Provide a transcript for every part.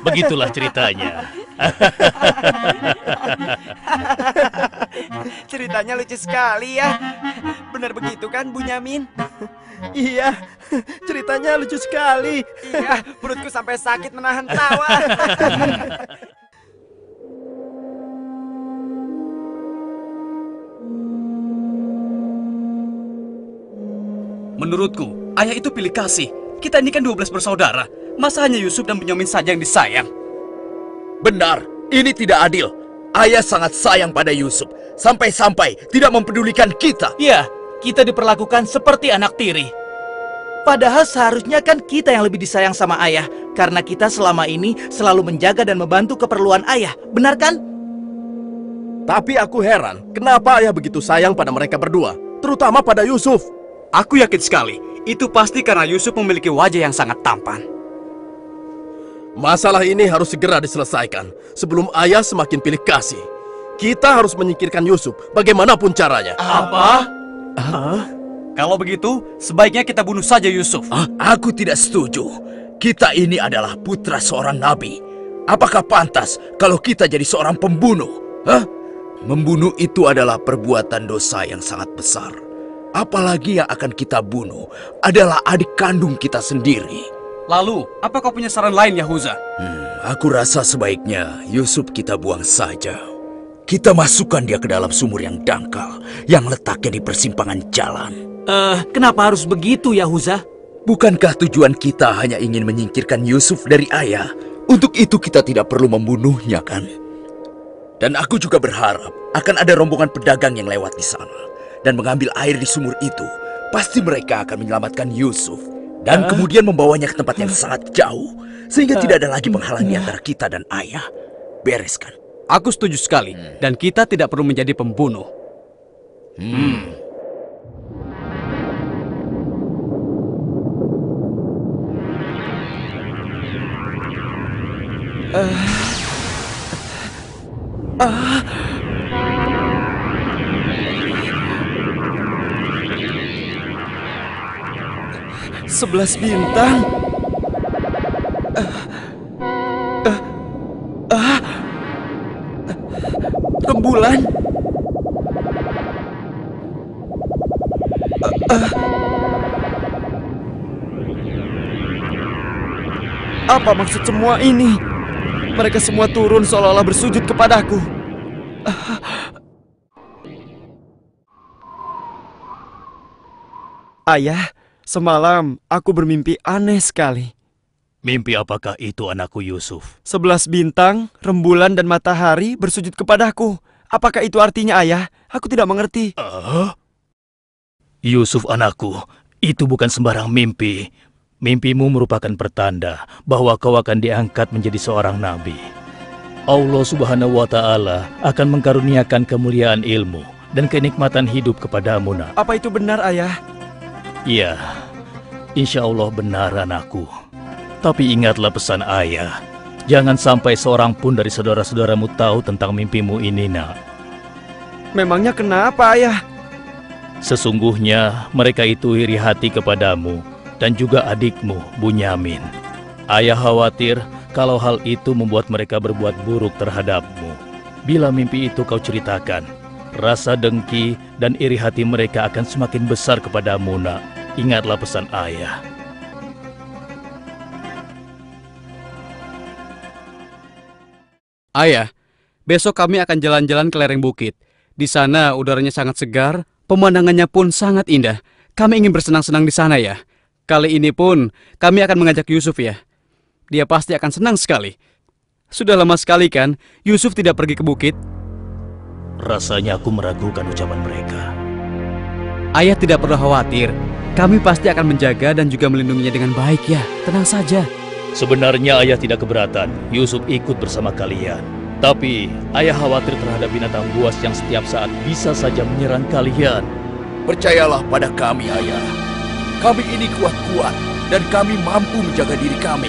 Begitulah ceritanya. Ceritanya lucu sekali ya. Benar begitu kan, Bunyamin? Iya, ceritanya lucu sekali. Iya, perutku sampai sakit menahan tawa. Menurutku, ayah itu pilih kasih. Kita ini kan 12 bersaudara. Masa hanya Yusuf dan Bunyamin saja yang disayang? Benar, ini tidak adil. Ayah sangat sayang pada Yusuf, sampai-sampai tidak mempedulikan kita. Ya, kita diperlakukan seperti anak tiri. Padahal seharusnya kan kita yang lebih disayang sama ayah, karena kita selama ini selalu menjaga dan membantu keperluan ayah, benar kan? Tapi aku heran, kenapa ayah begitu sayang pada mereka berdua, terutama pada Yusuf. Aku yakin sekali, itu pasti karena Yusuf memiliki wajah yang sangat tampan. Masalah ini harus segera diselesaikan sebelum ayah semakin pilih kasih. Kita harus menyingkirkan Yusuf bagaimanapun caranya. Apa? Kalau begitu, sebaiknya kita bunuh saja Yusuf. Aku tidak setuju. Kita ini adalah putra seorang nabi. Apakah pantas kalau kita jadi seorang pembunuh? Membunuh itu adalah perbuatan dosa yang sangat besar. Apalagi yang akan kita bunuh adalah adik kandung kita sendiri. Lalu, apa kau punya saran lain, Yahuza? Aku rasa sebaiknya Yusuf kita buang saja. Kita masukkan dia ke dalam sumur yang dangkal, yang letaknya di persimpangan jalan. Kenapa harus begitu, Yahuza? Bukankah tujuan kita hanya ingin menyingkirkan Yusuf dari ayah? Untuk itu kita tidak perlu membunuhnya, kan? Dan aku juga berharap akan ada rombongan pedagang yang lewat di sana dan mengambil air di sumur itu. Pasti mereka akan menyelamatkan Yusuf dan kemudian membawanya ke tempat yang sangat jauh, sehingga tidak ada lagi penghalang di antara kita dan ayah. Beres kan? Aku setuju sekali, dan kita tidak perlu menjadi pembunuh. Sebelas bintang. Rembulan. Apa maksud semua ini? Mereka semua turun seolah-olah bersujud kepadaku. Ayah, semalam aku bermimpi aneh sekali. Mimpi apakah itu, anakku Yusuf? 11 bintang, rembulan dan matahari bersujud kepadaku. Apakah itu artinya, ayah? Aku tidak mengerti. Yusuf anakku, itu bukan sembarang mimpi. Mimpimu merupakan pertanda bahwa kau akan diangkat menjadi seorang nabi. Allah Subhanahu wa Ta'ala akan mengkaruniakan kemuliaan ilmu dan kenikmatan hidup kepadamu, nak. Apa itu benar, ayah? Iya, insya Allah benar, anakku. Tapi ingatlah pesan ayah. Jangan sampai seorang pun dari saudara-saudaramu tahu tentang mimpimu ini, nak. Memangnya kenapa, ayah? Sesungguhnya mereka itu iri hati kepadamu dan juga adikmu, Bunyamin. Ayah khawatir kalau hal itu membuat mereka berbuat buruk terhadapmu. Bila mimpi itu kau ceritakan, rasa dengki dan iri hati mereka akan semakin besar kepadamu, nak. Ingatlah pesan ayah. Ayah, besok kami akan jalan-jalan ke lereng bukit. Di sana udaranya sangat segar, pemandangannya pun sangat indah. Kami ingin bersenang-senang di sana, ya. Kali ini pun kami akan mengajak Yusuf, ya. Dia pasti akan senang sekali. Sudah lama sekali kan Yusuf tidak pergi ke bukit. Rasanya aku meragukan ucapan mereka. Ayah tidak perlu khawatir. Kami pasti akan menjaga dan juga melindunginya dengan baik, ya. Tenang saja. Sebenarnya ayah tidak keberatan Yusuf ikut bersama kalian. Tapi ayah khawatir terhadap binatang buas yang setiap saat bisa saja menyerang kalian. Percayalah pada kami, ayah. Kami ini kuat-kuat dan kami mampu menjaga diri kami.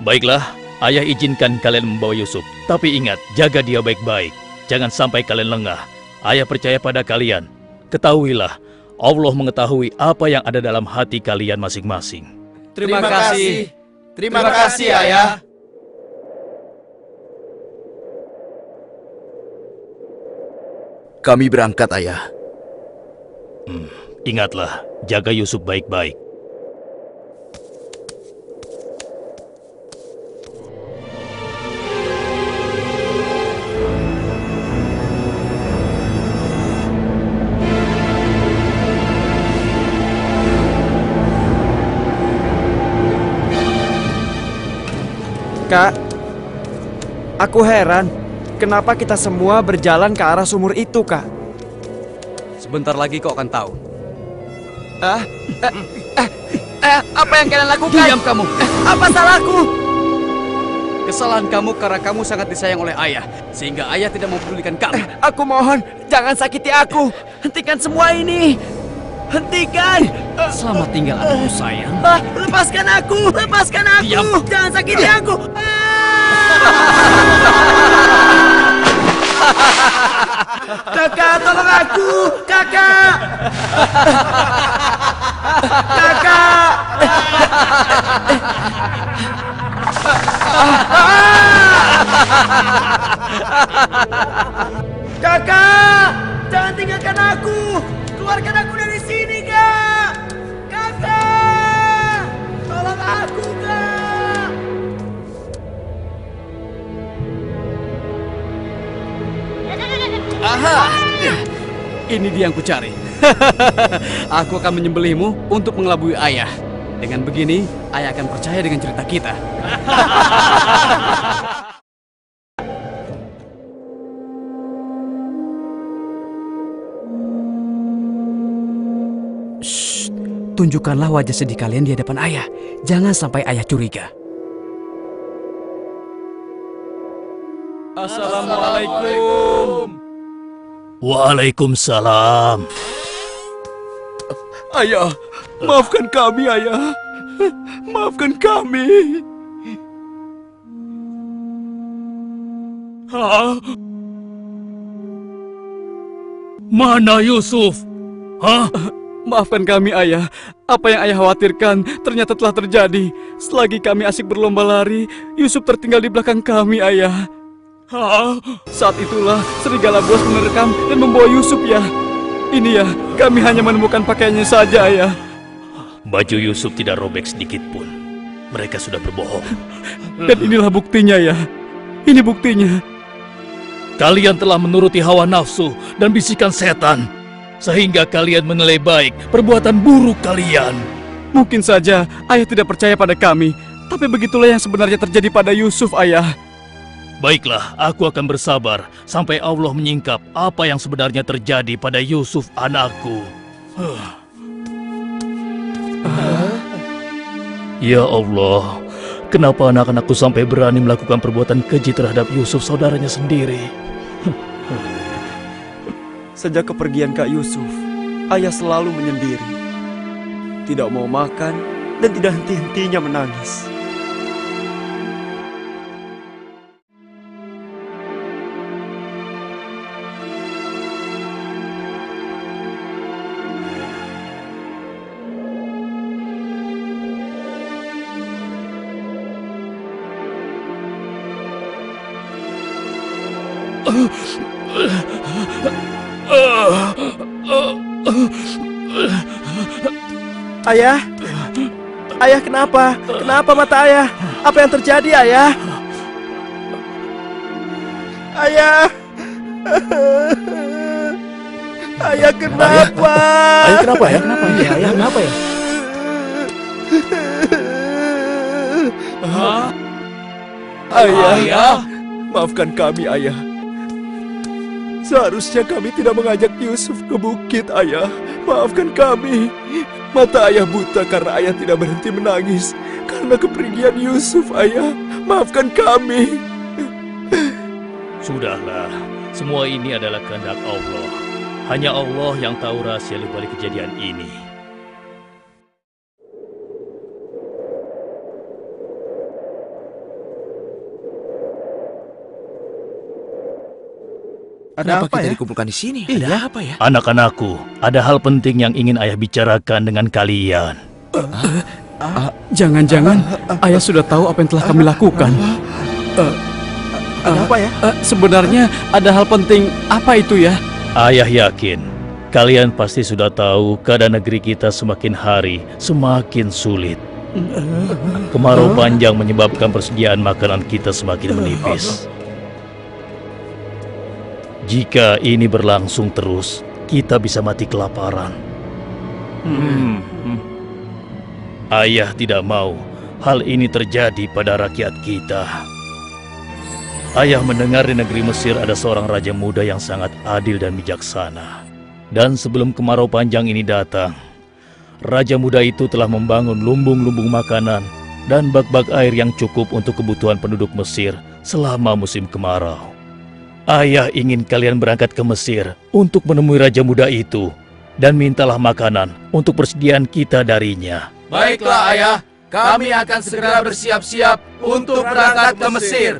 Baiklah, ayah izinkan kalian membawa Yusuf. Tapi ingat, jaga dia baik-baik. Jangan sampai kalian lengah. Ayah percaya pada kalian. Ketahuilah, Allah mengetahui apa yang ada dalam hati kalian masing-masing. Terima kasih. Terima kasih, Ayah. Kami berangkat, Ayah. Ingatlah, jaga Yusuf baik-baik. Kak, aku heran, kenapa kita semua berjalan ke arah sumur itu, Kak? Sebentar lagi kau akan tahu. Apa yang kalian lakukan? Diam kamu. Apa salahku? Kesalahan kamu karena kamu sangat disayang oleh ayah, sehingga ayah tidak mempedulikan kamu. Aku mohon, jangan sakiti aku. Hentikan semua ini. Hentikan. Selamat tinggal anakku sayang. Lepaskan aku. Lepaskan aku. Diam. Jangan sakiti aku. Kakak, tolong aku. Kakak. Kakak. Kakak, jangan tinggalkan aku. Keluarkan aku dari sini, Kak. Kakak, tolong aku, Kak. Aha, ini dia yang kucari. Aku akan menyembelihmu untuk mengelabui ayah. Dengan begini, ayah akan percaya dengan cerita kita. Shh, tunjukkanlah wajah sedih kalian di hadapan ayah. Jangan sampai ayah curiga. Assalamualaikum. Waalaikumsalam. Ayah, maafkan kami, Ayah. Maafkan kami. Mana Yusuf? Hah? Maafkan kami, ayah. Apa yang ayah khawatirkan ternyata telah terjadi. Selagi kami asik berlomba lari, Yusuf tertinggal di belakang kami, ayah. Saat itulah serigala buas menerkam dan membawa Yusuf, ya. Ini ya, kami hanya menemukan pakaiannya saja, ayah. Baju Yusuf tidak robek sedikit pun. Mereka sudah berbohong. Dan inilah buktinya, ya. Ini buktinya. Kalian telah menuruti hawa nafsu dan bisikan setan, sehingga kalian menilai baik perbuatan buruk kalian. Mungkin saja ayah tidak percaya pada kami, tapi begitulah yang sebenarnya terjadi pada Yusuf, ayah. Baiklah, aku akan bersabar sampai Allah menyingkap apa yang sebenarnya terjadi pada Yusuf anakku. Ya Allah, kenapa anak-anakku sampai berani melakukan perbuatan keji terhadap Yusuf saudaranya sendiri? Sejak kepergian Kak Yusuf, ayah selalu menyendiri. Tidak mau makan dan tidak henti-hentinya menangis. Ayah? Ayah kenapa? Kenapa mata ayah? Apa yang terjadi, ayah? Ayah! Ayah kenapa? Ayah kenapa ya? Kenapa Iya, ayah kenapa ya? Ayah, maafkan kami, ayah. Seharusnya kami tidak mengajak Yusuf ke bukit, ayah. Maafkan kami. Mata ayah buta karena ayah tidak berhenti menangis karena kepergian Yusuf, ayah. Maafkan kami. Sudahlah, semua ini adalah kehendak Allah. Hanya Allah yang tahu rahasia di balik kejadian ini. Ada Kenapa apa kita ya? dikumpulkan di sini? Iya. Ada apa ya? Anak-anakku, ada hal penting yang ingin ayah bicarakan dengan kalian. Jangan-jangan ayah sudah tahu apa yang telah kami lakukan. Ada apa ya? Sebenarnya ada hal penting apa itu ya? Ayah yakin kalian pasti sudah tahu keadaan negeri kita semakin hari semakin sulit. Kemarau panjang menyebabkan persediaan makanan kita semakin menipis. Jika ini berlangsung terus, kita bisa mati kelaparan. Ayah tidak mau hal ini terjadi pada rakyat kita. Ayah mendengar di negeri Mesir ada seorang raja muda yang sangat adil dan bijaksana. Dan sebelum kemarau panjang ini datang, raja muda itu telah membangun lumbung-lumbung makanan dan bak-bak air yang cukup untuk kebutuhan penduduk Mesir selama musim kemarau. Ayah ingin kalian berangkat ke Mesir untuk menemui raja muda itu dan mintalah makanan untuk persediaan kita darinya. Baiklah ayah, kami akan segera bersiap-siap untuk berangkat ke Mesir.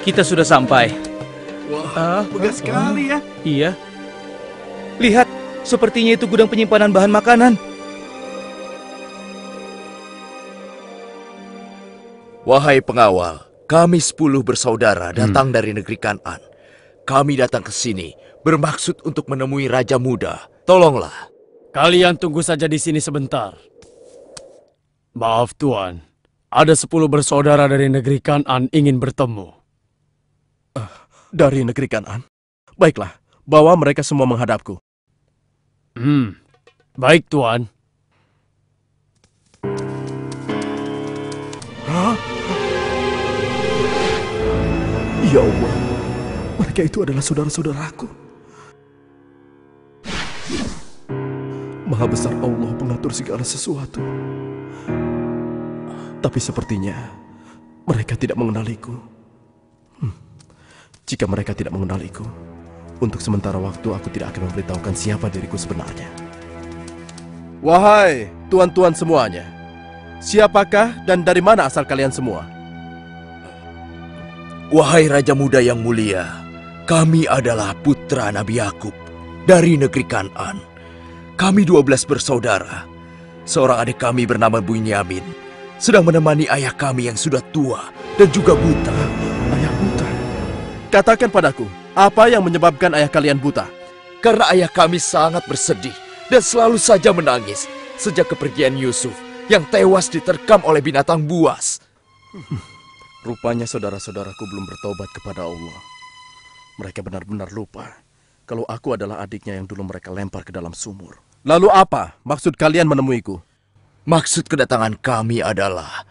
Kita sudah sampai. Wah, megah sekali ya. Iya. Lihat, sepertinya itu gudang penyimpanan bahan makanan. Wahai pengawal, kami 10 bersaudara datang dari negeri Kan'an. Kami datang ke sini bermaksud untuk menemui Raja Muda. Tolonglah. Kalian tunggu saja di sini sebentar. Maaf Tuan, ada 10 bersaudara dari negeri Kan'an ingin bertemu. Dari negeri Kan'an? Baiklah, bawa mereka semua menghadapku. Baik Tuan. Ya Allah, mereka itu adalah saudara-saudaraku. Maha besar Allah pengatur segala sesuatu. Tapi sepertinya mereka tidak mengenaliku. Jika mereka tidak mengenaliku, untuk sementara waktu aku tidak akan memberitahukan siapa diriku sebenarnya. Wahai tuan-tuan semuanya, siapakah dan dari mana asal kalian semua? Wahai Raja Muda yang mulia, kami adalah putra Nabi Yakub dari negeri Kan'an. Kami 12 bersaudara. Seorang adik kami bernama Bunyamin sedang menemani ayah kami yang sudah tua dan juga buta. Ayah buta? Katakan padaku, apa yang menyebabkan ayah kalian buta? Karena ayah kami sangat bersedih dan selalu saja menangis sejak kepergian Yusuf yang tewas diterkam oleh binatang buas. Rupanya saudara-saudaraku belum bertobat kepada Allah. Mereka benar-benar lupa kalau aku adalah adiknya yang dulu mereka lempar ke dalam sumur. Lalu apa maksud kalian menemuiku? Maksud kedatangan kami adalah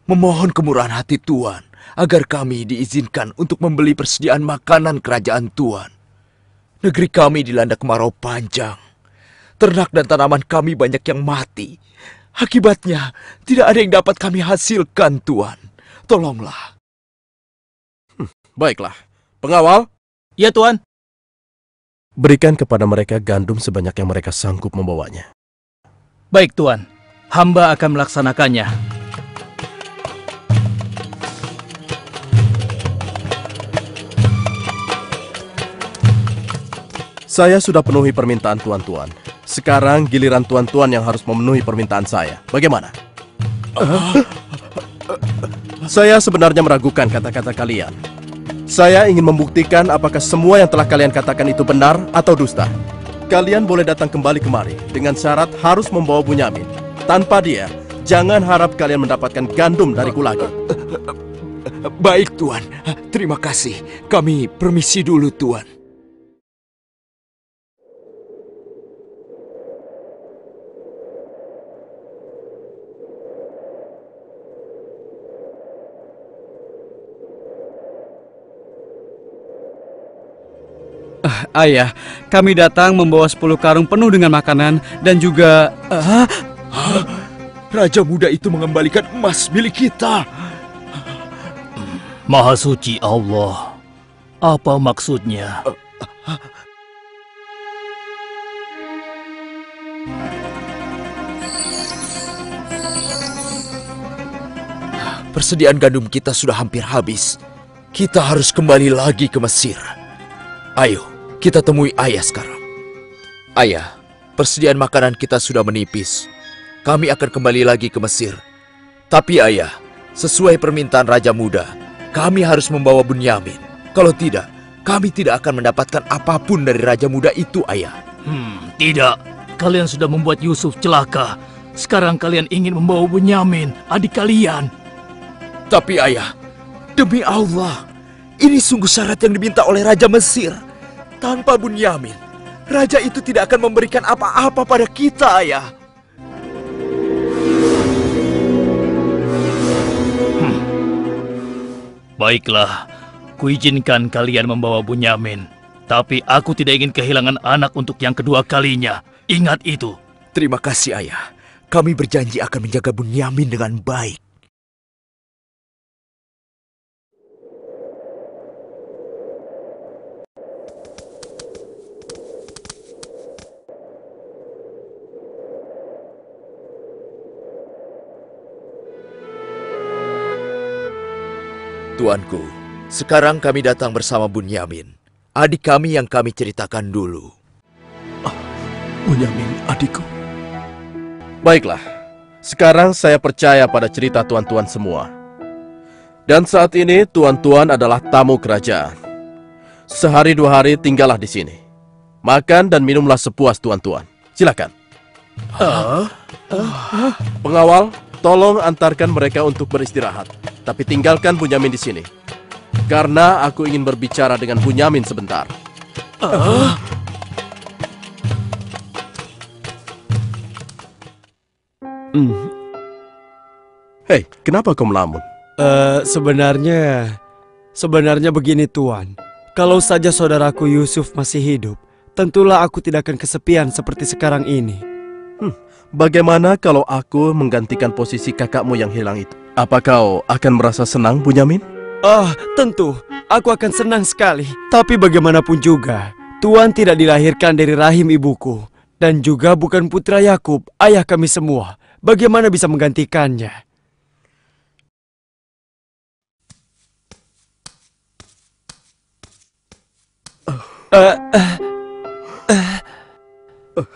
memohon kemurahan hati Tuan agar kami diizinkan untuk membeli persediaan makanan kerajaan Tuan. Negeri kami dilanda kemarau panjang. Ternak dan tanaman kami banyak yang mati. Akibatnya tidak ada yang dapat kami hasilkan, Tuan. Tolonglah. Baiklah, pengawal, Ya Tuan. berikan kepada mereka gandum sebanyak yang mereka sanggup membawanya. Baik Tuan, hamba akan melaksanakannya. Saya sudah penuhi permintaan tuan-tuan. Sekarang giliran tuan-tuan yang harus memenuhi permintaan saya. Bagaimana? Saya sebenarnya meragukan kata-kata kalian. Saya ingin membuktikan apakah semua yang telah kalian katakan itu benar atau dusta. Kalian boleh datang kembali kemari dengan syarat harus membawa Bunyamin. Tanpa dia, jangan harap kalian mendapatkan gandum dariku lagi. Baik, Tuan. Terima kasih. Kami permisi dulu, Tuan. Ayah, kami datang membawa 10 karung penuh dengan makanan dan juga... Raja muda itu mengembalikan emas milik kita. Maha suci Allah. Apa maksudnya? Persediaan gandum kita sudah hampir habis. Kita harus kembali lagi ke Mesir. Ayo, kita temui ayah sekarang. Ayah, persediaan makanan kita sudah menipis. Kami akan kembali lagi ke Mesir. Tapi ayah, sesuai permintaan Raja Muda, kami harus membawa Bunyamin. Kalau tidak, kami tidak akan mendapatkan apapun dari Raja Muda itu, ayah. Tidak. Kalian sudah membuat Yusuf celaka. Sekarang kalian ingin membawa Bunyamin, adik kalian. Tapi ayah, demi Allah, ini sungguh syarat yang diminta oleh Raja Mesir. Tanpa Bunyamin, Raja itu tidak akan memberikan apa-apa pada kita, ayah. Baiklah, kuizinkan kalian membawa Bunyamin. Tapi aku tidak ingin kehilangan anak untuk yang kedua kalinya. Ingat itu. Terima kasih, ayah. Kami berjanji akan menjaga Bunyamin dengan baik. Tuanku, sekarang kami datang bersama Bunyamin, adik kami yang kami ceritakan dulu. Bunyamin, adikku. Baiklah, sekarang saya percaya pada cerita tuan-tuan semua. Dan saat ini tuan-tuan adalah tamu kerajaan. Sehari 2 hari tinggallah di sini. Makan dan minumlah sepuas tuan-tuan. Silakan. Pengawal, tolong antarkan mereka untuk beristirahat. Tapi tinggalkan Bunyamin di sini. Karena aku ingin berbicara dengan Bunyamin sebentar. Hei, kenapa kau melamun? Sebenarnya begini Tuan. Kalau saja saudaraku Yusuf masih hidup, tentulah aku tidak akan kesepian seperti sekarang ini. Bagaimana kalau aku menggantikan posisi kakakmu yang hilang itu? Apa kau akan merasa senang, Bunyamin? Tentu. Aku akan senang sekali. Tapi bagaimanapun juga, Tuan tidak dilahirkan dari rahim ibuku. Dan juga bukan putra Yakub, ayah kami semua. Bagaimana bisa menggantikannya?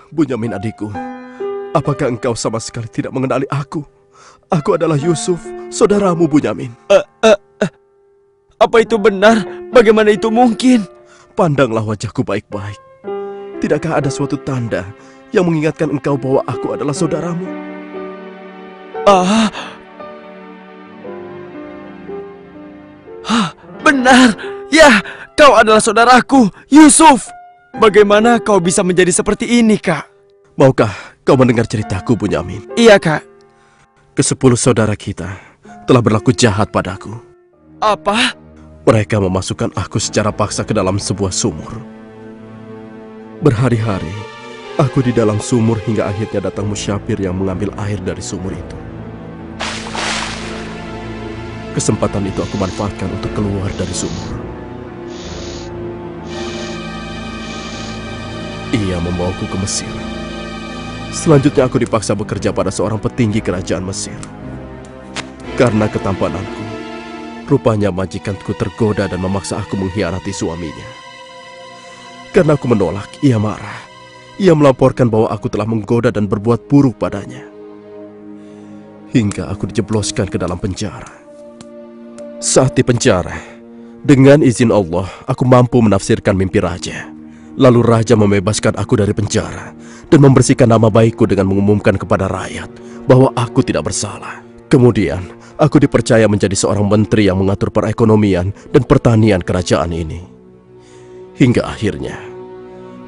Bunyamin adikku, apakah engkau sama sekali tidak mengenali aku? Aku adalah Yusuf, saudaramu Bunyamin. Apa itu benar? Bagaimana itu mungkin? Pandanglah wajahku baik-baik. Tidakkah ada suatu tanda yang mengingatkan engkau bahwa aku adalah saudaramu? Benar. Ya, kau adalah saudaraku, Yusuf. Bagaimana kau bisa menjadi seperti ini, Kak? Maukah kau mendengar ceritaku, Bunyamin? Iya, Kak. Ke-10 saudara kita telah berlaku jahat padaku. Apa? Mereka memasukkan aku secara paksa ke dalam sebuah sumur. Berhari-hari, aku di dalam sumur hingga akhirnya datang musyafir yang mengambil air dari sumur itu. Kesempatan itu aku manfaatkan untuk keluar dari sumur. Ia membawaku ke Mesir. Selanjutnya aku dipaksa bekerja pada seorang petinggi kerajaan Mesir. Karena ketampananku, rupanya majikanku tergoda dan memaksa aku mengkhianati suaminya. Karena aku menolak, ia marah. Ia melaporkan bahwa aku telah menggoda dan berbuat buruk padanya. Hingga aku dijebloskan ke dalam penjara. Saat di penjara, dengan izin Allah, aku mampu menafsirkan mimpi raja. Lalu raja membebaskan aku dari penjara dan membersihkan nama baikku dengan mengumumkan kepada rakyat bahwa aku tidak bersalah. Kemudian, aku dipercaya menjadi seorang menteri yang mengatur perekonomian dan pertanian kerajaan ini. Hingga akhirnya,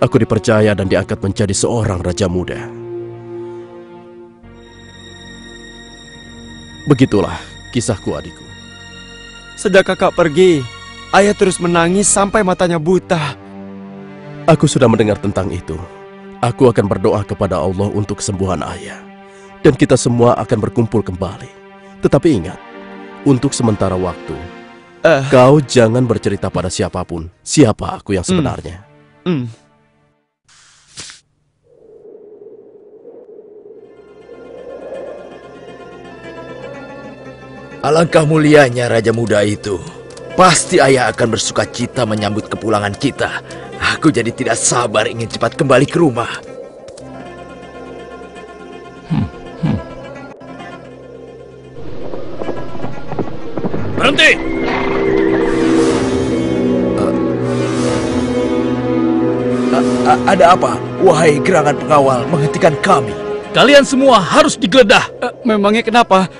aku dipercaya dan diangkat menjadi seorang raja muda. Begitulah kisahku, adikku. Sejak kakak pergi, ayah terus menangis sampai matanya buta. Aku sudah mendengar tentang itu. Aku akan berdoa kepada Allah untuk kesembuhan ayah. Dan kita semua akan berkumpul kembali. Tetapi ingat, untuk sementara waktu, Kau jangan bercerita pada siapapun siapa aku yang sebenarnya. Alangkah mulianya Raja Muda itu. Pasti ayah akan bersuka cita menyambut kepulangan kita. Aku jadi tidak sabar ingin cepat kembali ke rumah. Berhenti! Ada apa? Wahai gerangan pengawal, menghentikan kami. Kalian semua harus digeledah. Memangnya kenapa?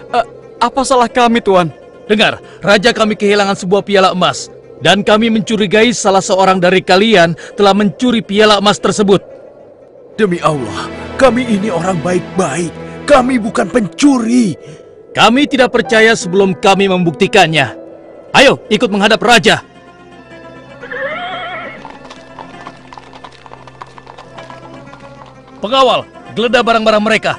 Apa salah kami, Tuan? Dengar, Raja kami kehilangan sebuah piala emas. Dan kami mencurigai salah seorang dari kalian telah mencuri piala emas tersebut. Demi Allah, kami ini orang baik-baik. Kami bukan pencuri. Kami tidak percaya sebelum kami membuktikannya. Ayo, ikut menghadap Raja. Pengawal, geledah barang-barang mereka.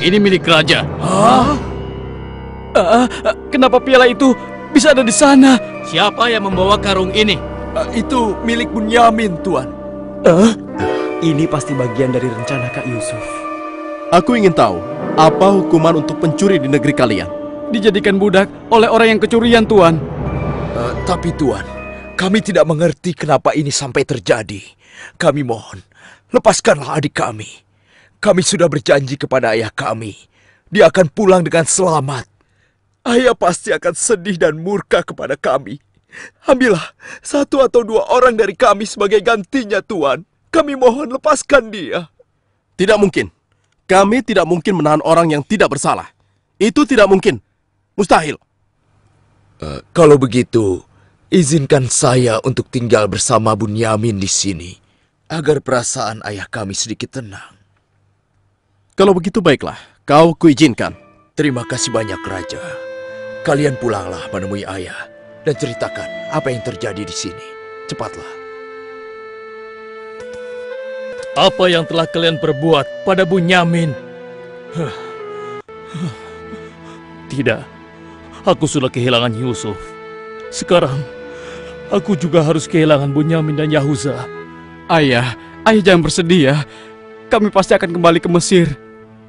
Ini milik Raja. Kenapa piala itu bisa ada di sana? Siapa yang membawa karung ini? Itu milik Bunyamin, Tuan. Ini pasti bagian dari rencana Kak Yusuf. Aku ingin tahu, apa hukuman untuk pencuri di negeri kalian? Dijadikan budak oleh orang yang kecurian, Tuan. Tapi Tuan, kami tidak mengerti kenapa ini sampai terjadi. Kami mohon, lepaskanlah adik kami. Kami sudah berjanji kepada ayah kami. Dia akan pulang dengan selamat. Ayah pasti akan sedih dan murka kepada kami. Ambillah 1 atau 2 orang dari kami sebagai gantinya, Tuan. Kami mohon lepaskan dia. Tidak mungkin. Kami tidak mungkin menahan orang yang tidak bersalah. Itu tidak mungkin. Mustahil. Kalau begitu, izinkan saya untuk tinggal bersama Bunyamin di sini, agar perasaan ayah kami sedikit tenang. Kalau begitu baiklah, kau kuizinkan. Terima kasih banyak, Raja. Kalian pulanglah menemui ayah dan ceritakan apa yang terjadi di sini. Cepatlah. Apa yang telah kalian perbuat pada Bunyamin? Tidak, aku sudah kehilangan Yusuf. Sekarang, aku juga harus kehilangan Bunyamin dan Yahuza. Ayah jangan bersedih ya. Kami pasti akan kembali ke Mesir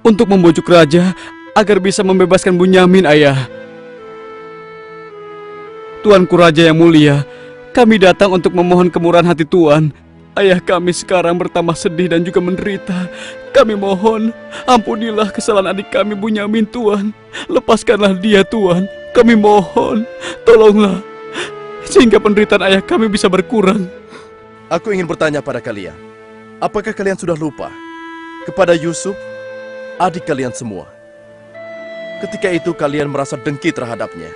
untuk membujuk Raja agar bisa membebaskan Bunyamin, Ayah. Tuanku Raja yang mulia, kami datang untuk memohon kemurahan hati Tuan. Ayah kami sekarang bertambah sedih dan juga menderita. Kami mohon, ampunilah kesalahan adik kami Bunyamin, Tuan. Lepaskanlah dia, Tuan. Kami mohon, tolonglah, sehingga penderitaan ayah kami bisa berkurang. Aku ingin bertanya pada kalian, apakah kalian sudah lupa kepada Yusuf, adik kalian semua? Ketika itu kalian merasa dengki terhadapnya.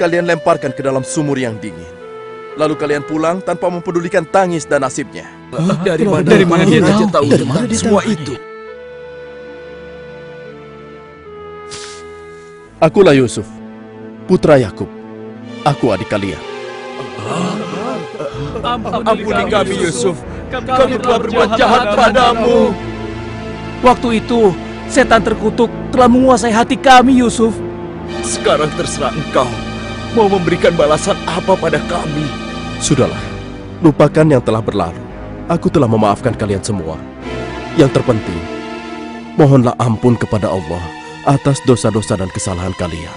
Kalian lemparkan ke dalam sumur yang dingin. Lalu kalian pulang tanpa mempedulikan tangis dan nasibnya. Dari mana dia tahu tentang semua itu? Akulah Yusuf, putra Yakub. Aku adik kalian. Ampuni kami, Yusuf. Kami telah berbuat jahat padamu. Waktu itu, setan terkutuk telah menguasai hati kami, Yusuf. Sekarang terserah engkau mau memberikan balasan apa pada kami. Sudahlah, lupakan yang telah berlalu. Aku telah memaafkan kalian semua. Yang terpenting, mohonlah ampun kepada Allah atas dosa-dosa dan kesalahan kalian.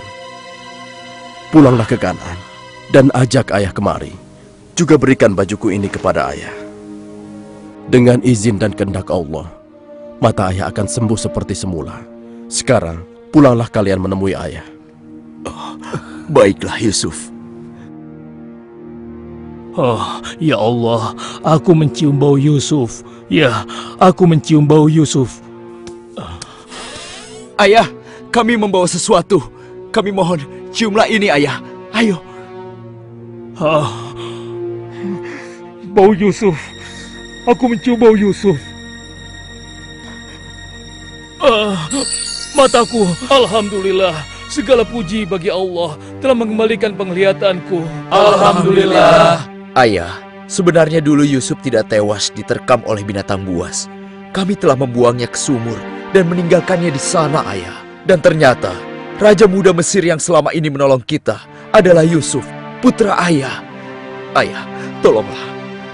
Pulanglah ke Kanaan dan ajak ayah kemari. Juga berikan bajuku ini kepada ayah. Dengan izin dan kehendak Allah, mata ayah akan sembuh seperti semula. Sekarang, pulanglah kalian menemui ayah. Baiklah, Yusuf. Oh, ya Allah, aku mencium bau Yusuf. Ya, aku mencium bau Yusuf. Ayah, kami membawa sesuatu. Kami mohon, ciumlah ini, ayah. Ayo. Bau Yusuf. Aku mencium bau Yusuf. Mataku, alhamdulillah. Segala puji bagi Allah telah mengembalikan penglihatanku. Alhamdulillah. Ayah, sebenarnya dulu Yusuf tidak tewas diterkam oleh binatang buas. Kami telah membuangnya ke sumur dan meninggalkannya di sana, Ayah. Dan ternyata, Raja Muda Mesir yang selama ini menolong kita adalah Yusuf, putra Ayah. Ayah, tolonglah,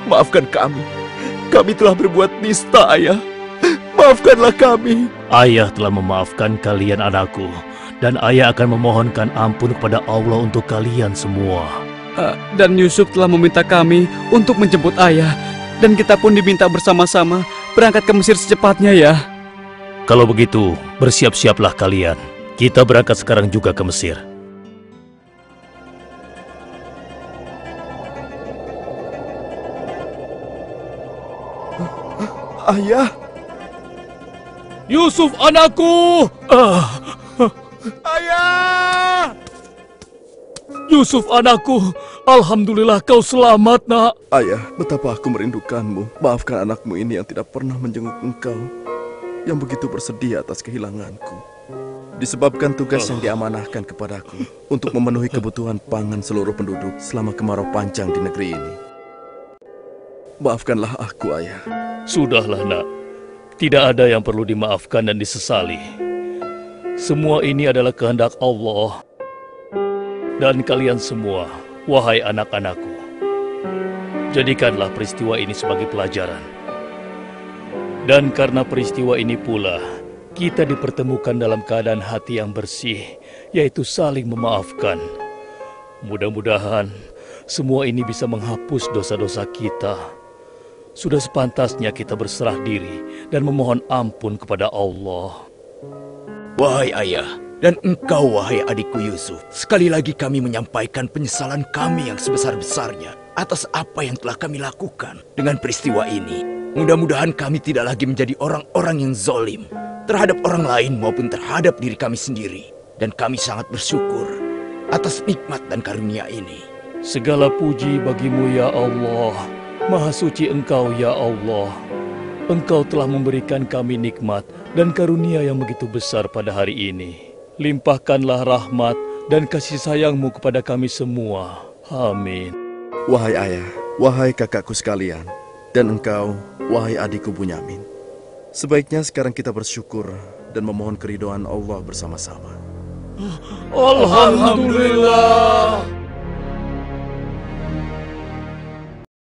maafkan kami. Kami telah berbuat nista, Ayah. Maafkanlah kami. Ayah telah memaafkan kalian anakku, dan ayah akan memohonkan ampun kepada Allah untuk kalian semua. Dan Yusuf telah meminta kami untuk menjemput ayah. Dan kita pun diminta bersama-sama berangkat ke Mesir secepatnya ya. Kalau begitu, bersiap-siaplah kalian. Kita berangkat sekarang juga ke Mesir. Ayah! Yusuf anakku! Ayah! Yusuf anakku, alhamdulillah kau selamat, nak. Ayah, betapa aku merindukanmu. Maafkan anakmu ini yang tidak pernah menjenguk engkau, yang begitu bersedih atas kehilanganku. Disebabkan tugas yang diamanahkan kepadaku untuk memenuhi kebutuhan pangan seluruh penduduk selama kemarau panjang di negeri ini. Maafkanlah aku, Ayah. Sudahlah, nak. Tidak ada yang perlu dimaafkan dan disesali. Semua ini adalah kehendak Allah. Dan kalian semua, wahai anak-anakku, jadikanlah peristiwa ini sebagai pelajaran. Dan karena peristiwa ini pula, kita dipertemukan dalam keadaan hati yang bersih, yaitu saling memaafkan. Mudah-mudahan semua ini bisa menghapus dosa-dosa kita. Sudah sepantasnya kita berserah diri dan memohon ampun kepada Allah. Wahai ayah, dan engkau wahai adikku Yusuf, sekali lagi kami menyampaikan penyesalan kami yang sebesar-besarnya atas apa yang telah kami lakukan dengan peristiwa ini. Mudah-mudahan kami tidak lagi menjadi orang-orang yang zalim terhadap orang lain maupun terhadap diri kami sendiri. Dan kami sangat bersyukur atas nikmat dan karunia ini. Segala puji bagimu ya Allah. Maha suci Engkau ya Allah. Engkau telah memberikan kami nikmat dan karunia yang begitu besar pada hari ini. Limpahkanlah rahmat dan kasih sayang-Mu kepada kami semua. Amin. Wahai ayah, wahai kakakku sekalian, dan engkau, wahai adikku Bunyamin. Sebaiknya sekarang kita bersyukur dan memohon keridhaan Allah bersama-sama. Alhamdulillah.